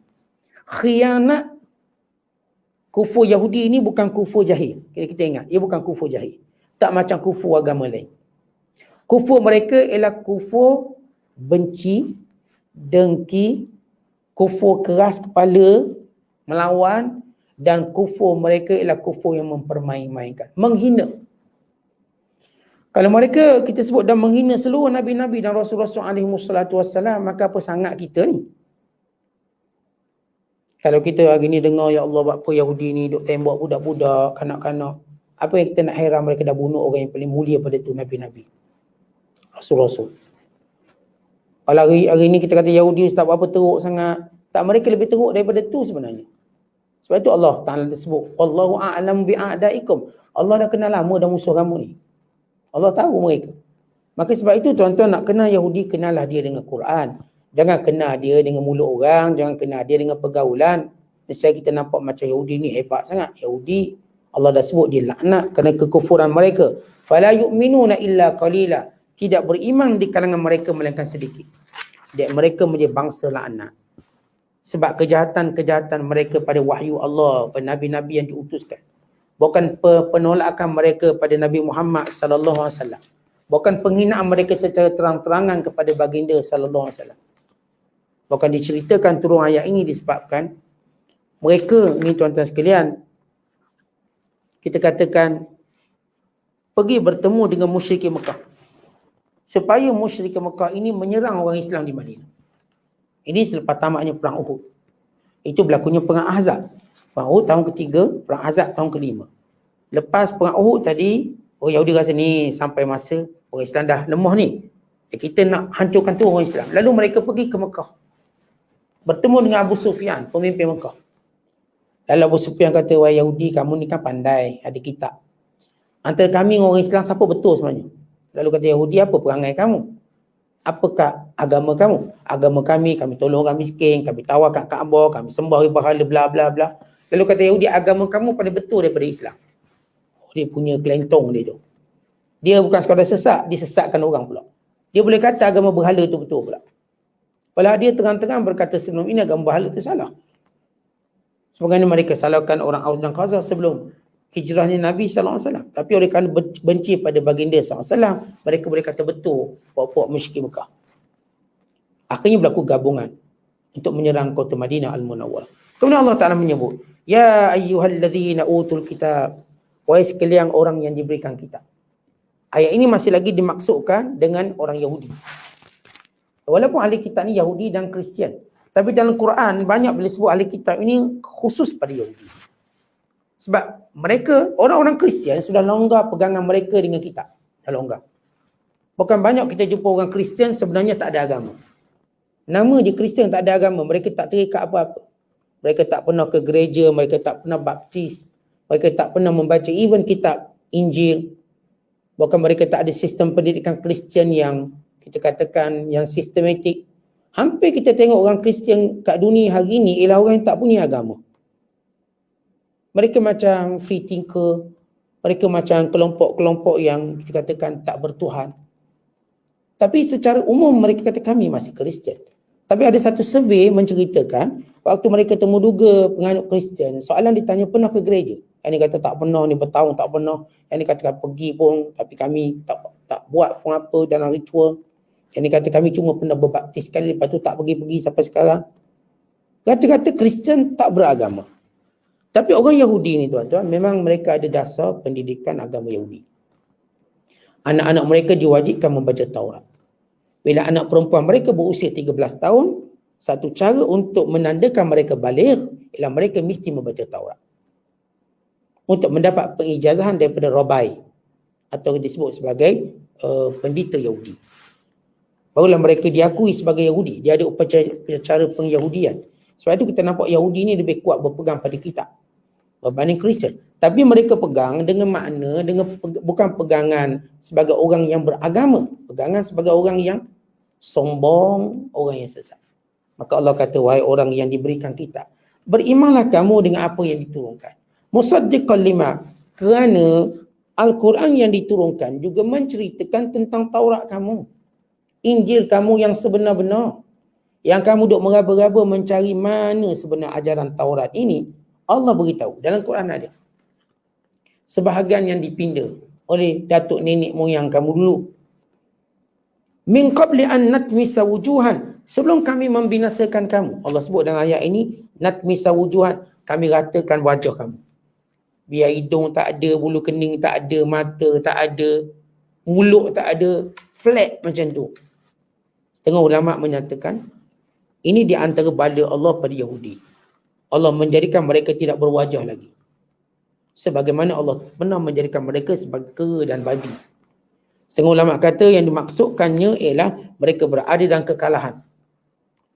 Khianat. Kufur Yahudi ini bukan kufur jahil. Kita ingat. Ia bukan kufur jahil. Tak macam kufur agama lain. Kufur mereka ialah kufur benci, dengki, kufur keras kepala, melawan, dan kufur mereka ialah kufur yang mempermain-mainkan. Menghina. Kalau mereka kita sebut dan menghina seluruh Nabi-Nabi dan Rasul-Rasul SAW, maka apa sangat kita ni? Kalau kita hari ni dengar, ya Allah, apa Yahudi ni duk tembak budak-budak, kanak-kanak. Apa yang kita nak heran, mereka dah bunuh orang yang paling mulia pada tu, Nabi-Nabi. Rasul-Rasul. Kalau hari ni kita kata Yahudi tak apa teruk sangat. Tak, mereka lebih teruk daripada tu sebenarnya. Sebab itu Allah Ta'ala sebut, Wallahu a'lam bi'a'daikum. Allah dah kenal lama dah musuh kamu ni. Allah tahu mereka. Maka sebab itu tuan-tuan nak kenal Yahudi, kenallah dia dengan Quran. Jangan kenal dia dengan mulut orang, jangan kenal dia dengan pergaulan. Nescaya kita nampak macam Yahudi ni hebat sangat. Yahudi, Allah dah sebut dia laknat kerana kekufuran mereka. Fala yu'minuna illa qalila. Tidak beriman di kalangan mereka melainkan sedikit. Dan mereka menjadi bangsa laknat. Sebab kejahatan-kejahatan mereka pada wahyu Allah, pada Nabi-Nabi yang diutuskan. Bukan penolakan mereka pada Nabi Muhammad sallallahu alaihi wasallam. Bukan penghinaan mereka secara terang-terangan kepada baginda sallallahu alaihi wasallam. Bukan diceritakan turun ayat ini disebabkan mereka ni tuan-tuan sekalian, kita katakan pergi bertemu dengan musyrikin Mekah. Supaya musyrikin Mekah ini menyerang orang Islam di Madinah. Ini selepas tamatnya perang Uhud. Itu berlakunya perang Ahzab. Perang Uhud tahun ketiga, perang Ahzab tahun kelima. Lepas perang Uhud tadi, orang Yahudi rasa ni sampai masa orang Islam dah lemah ni. Kita nak hancurkan tu orang Islam. Lalu mereka pergi ke Mekah. Bertemu dengan Abu Sufyan, pemimpin Mekah. Lalu Abu Sufyan kata, wahai Yahudi, kamu ni kan pandai, ada kitab. Antara kami dengan orang Islam, siapa betul sebenarnya? Lalu kata Yahudi, apa perangai kamu? Apakah agama kamu? Agama kami tolong orang miskin, kami tawarkan Kaabah, kami sembah berhala, bla bla bla. Lalu kata Yahudi, agama kamu paling betul daripada Islam. Dia punya kelentong dia tu. Dia bukan sekadar sesak, dia sesatkan orang pula. Dia boleh kata agama berhala tu betul pula. Padahal dia terang-terang berkata sebelum ini agama berhala tu salah. Sebagaimana mereka salahkan orang Aus dan Khazraj sebelum hijrahnya Nabi SAW. Tapi oleh kerana benci pada baginda SAW, mereka boleh kata betul puak-puak musyrik Mekah. Akhirnya berlaku gabungan untuk menyerang kota Madinah Al-Munawwarah. Kemudian Allah Ta'ala menyebut, Ya ayyuhalladzina utul kitab, wahai sekalian orang yang diberikan kitab. Ayat ini masih lagi dimaksudkan dengan orang Yahudi. Walaupun ahli kitab ni Yahudi dan Kristian, tapi dalam Quran banyak bila sebut ahli kitab ini khusus pada Yahudi. Sebab mereka, orang-orang Kristian sudah longgar pegangan mereka dengan kitab. Dah longgar. Bukan banyak kita jumpa orang Kristian sebenarnya tak ada agama. Nama je Kristian tak ada agama. Mereka tak terikat apa-apa. Mereka tak pernah ke gereja, mereka tak pernah baptis. Mereka tak pernah membaca even kitab Injil. Bahkan mereka tak ada sistem pendidikan Kristian yang kita katakan yang sistematik. Hampir kita tengok orang Kristian kat dunia hari ini ialah orang yang tak punya agama. Mereka macam free thinker. Mereka macam kelompok-kelompok yang kita katakan tak bertuhan. Tapi secara umum mereka kata kami masih Kristian. Tapi ada satu survey menceritakan waktu mereka temuduga penganut Kristian, soalan ditanya pernah ke gereja. Yang ni kata tak pernah, ni bertahun tak pernah. Yang ni kata pergi pun tapi kami tak buat pun apa dalam ritual. Yang ni kata kami cuma pernah berbaptis sekali lepas tu tak pergi-pergi sampai sekarang. Kata-kata Kristian tak beragama. Tapi orang Yahudi ni tuan-tuan, memang mereka ada dasar pendidikan agama Yahudi. Anak-anak mereka diwajibkan membaca Taurat. Bila anak perempuan mereka berusia 13 tahun, satu cara untuk menandakan mereka baligh ialah mereka mesti membaca Taurat. Untuk mendapat pengijazahan daripada Rabai atau disebut sebagai pendeta Yahudi. Barulah mereka diakui sebagai Yahudi. Dia ada upacara pengyahudian. Sebab itu kita nampak Yahudi ni lebih kuat berpegang pada kitab berbanding Kristian. Tapi mereka pegang dengan makna, bukan pegangan sebagai orang yang beragama. Pegangan sebagai orang yang sombong, orang yang sesat. Maka Allah kata, wahai orang yang diberikan kitab, berimanlah kamu dengan apa yang diturunkan. Musaddiqan lima, kerana Al-Quran yang diturunkan juga menceritakan tentang Taurat kamu. Injil kamu yang sebenar-benar. Yang kamu duk meraba-raba mencari mana sebenar ajaran Taurat ini, Allah beritahu dalam Quran ada. Sebahagian yang dipinda oleh datuk nenek moyang kamu dulu. Min qabli an natmisa wujuhan, sebelum kami membinasakan kamu. Allah sebut dalam ayat ini, natmisa wujuhan, kami ratakan wajah kamu. Biar hidung tak ada, bulu kening tak ada, mata tak ada, mulut tak ada, flat macam tu. Setengah ulama menyatakan ini di antara bala Allah pada Yahudi. Allah menjadikan mereka tidak berwajah lagi. Sebagaimana Allah pernah menjadikan mereka sebagai kera dan babi. Setengah ulama kata yang dimaksudkannya ialah mereka berada dalam kekalahan.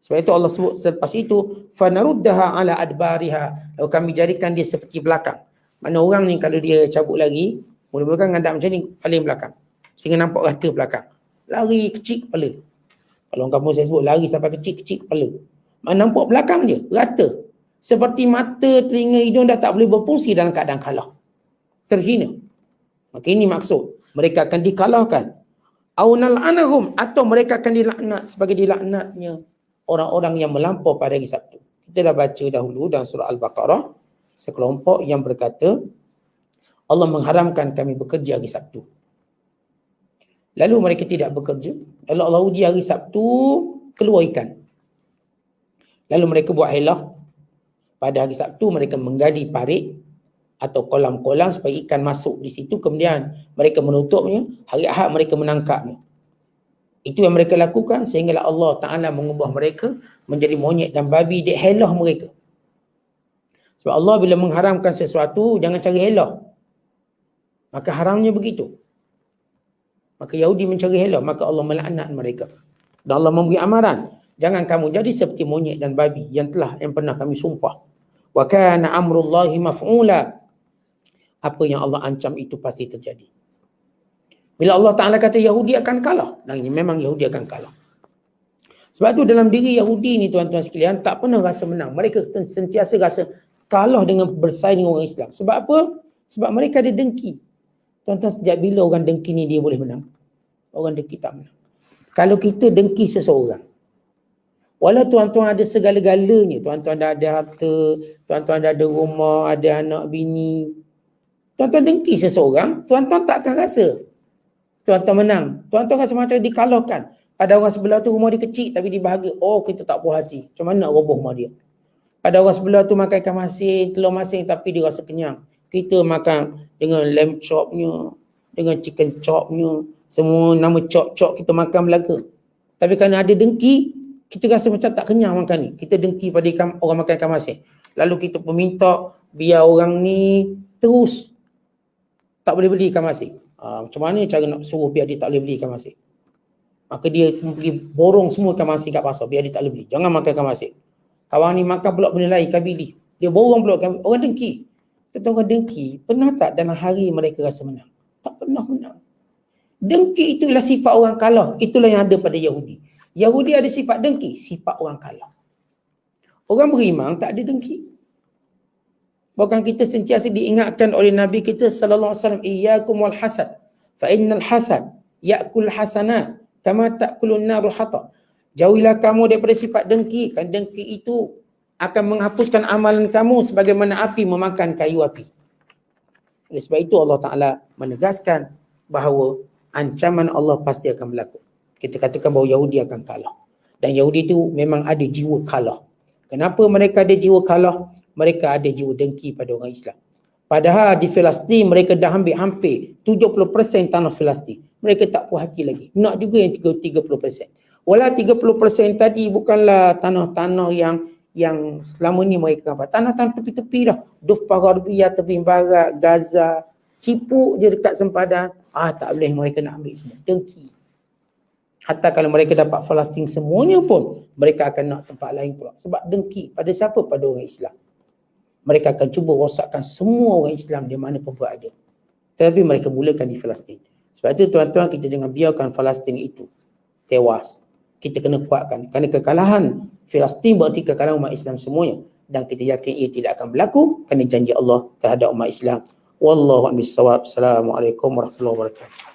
Sebab itu Allah sebut selepas itu, fanaruddaha ala adbariha, lalu kami jadikan dia seperti belakang. Mana orang ni kalau dia cabut lagi, mula-mula kan ngadap macam ni, paling belakang. Sehingga nampak rata belakang. Lari kecil kepala. Kalau kamu saya sebut lari sampai kecil-kecil kepala. Mana nampak belakang je, rata. Seperti mata, telinga, hidung dah tak boleh berfungsi dalam keadaan kalah. Terhina. Maka ini maksud. Mereka akan dikalahkan. Aunal anahum, atau mereka akan dilaknat sebagai dilaknatnya orang-orang yang melampau pada hari Sabtu. Kita dah baca dahulu dalam surah Al-Baqarah. Sekelompok yang berkata, Allah mengharamkan kami bekerja hari Sabtu. Lalu mereka tidak bekerja. Lalu Allah uji hari Sabtu, keluar ikan. Lalu mereka buat helah. Pada hari Sabtu mereka menggali parit atau kolam-kolam supaya ikan masuk di situ. Kemudian mereka menutupnya. Hari Ahad mereka menangkapnya. Itu yang mereka lakukan sehinggalah Allah Ta'ala mengubah mereka menjadi monyet dan babi. Dia helah mereka. Sebab Allah bila mengharamkan sesuatu, jangan cari helah. Maka haramnya begitu. Maka Yahudi mencari helah, maka Allah melaknat mereka. Dan Allah memberi amaran, jangan kamu jadi seperti monyet dan babi yang pernah kami sumpah. Wa kana amrullahi maf'ula. Apa yang Allah ancam itu pasti terjadi. Bila Allah Ta'ala kata Yahudi akan kalah, dan ini memang Yahudi akan kalah. Sebab tu dalam diri Yahudi ni tuan-tuan sekalian, tak pernah rasa menang. Mereka sentiasa rasa kalah dengan bersaing dengan orang Islam. Sebab apa? Sebab mereka ada dengki. Tuan-tuan, sejak bila orang dengki ni dia boleh menang? Orang dengki tak menang. Kalau kita dengki seseorang, Walau tuan-tuan ada segala-galanya, tuan-tuan dah ada harta, tuan-tuan dah ada rumah, ada anak bini, tuan-tuan dengki seseorang, tuan-tuan tak akan rasa tuan-tuan menang. Tuan-tuan rasa macam dikalahkan. Pada orang sebelah tu rumah dia kecil tapi dia bahagia. Oh, kita tak puas hati. Macam mana nak roboh rumah dia? Pada orang sebelah tu makan ikan masin, telur masin tapi dia rasa kenyang. Kita makan dengan lamb chopnya, dengan chicken chopnya, semua nama chop-chop kita makan belaga. Tapi kerana ada dengki, kita rasa macam tak kenyang makan ni. Kita dengki pada orang makan ikan masin. Lalu kita pun minta biar orang ni terus tak boleh beli ikan masin. Macam mana cara nak suruh biar dia tak boleh beli ikan masin? Maka dia pergi borong semua ikan masin kat pasar biar dia tak boleh beli. Jangan makan ikan masin. Kawan ni makan pula benda lain, ikan bili. Dia borong pula orang dengki. Tentang orang dengki, pernah tak dalam hari mereka rasa menang? Tak pernah menang. Dengki itulah sifat orang kalah. Itulah yang ada pada Yahudi. Yahudi ada sifat dengki, sifat orang kalah. Orang beriman tak ada dengki. Bahkan kita sentiasa diingatkan oleh Nabi kita sallallahu alaihi wasallam, iyyakum wal hasad fa innal hasad ya'kul hasanat kama ta'kulun narul hatab. Jauhilah kamu daripada sifat dengki, kan dengki itu akan menghapuskan amalan kamu sebagaimana api memakan kayu api. Oleh sebab itu Allah Ta'ala menegaskan bahawa ancaman Allah pasti akan berlaku. Kita katakan bahawa Yahudi akan kalah. Dan Yahudi itu memang ada jiwa kalah. Kenapa mereka ada jiwa kalah? Mereka ada jiwa dengki pada orang Islam. Padahal di Palestin mereka dah ambil hampir 70% tanah Palestin. Mereka tak puas hati lagi. Nak juga yang 30%. Walau 30% tadi bukanlah tanah-tanah yang selama ni mereka dapat. Tanah-tanah tepi-tepi dah. Dufah Gharbiyah, tepi barat, Gaza, Cipuk je dekat sempadan. Tak boleh mereka nak ambil semua. Dengki. Hatta kalau mereka dapat Palestin semuanya pun, mereka akan nak tempat lain pula. Sebab dengki. Pada siapa? Pada orang Islam. Mereka akan cuba rosakkan semua orang Islam di mana pun berada. Tetapi mereka mulakan di Palestin. Sebab itu tuan-tuan, kita jangan biarkan Palestin itu tewas. Kita kena kuatkan. Kerana kekalahan Palestin berarti kekalahan umat Islam semuanya. Dan kita yakin ia tidak akan berlaku kerana janji Allah terhadap umat Islam. Wallahu a'lam bishawab. Assalamualaikum warahmatullahi wabarakatuh.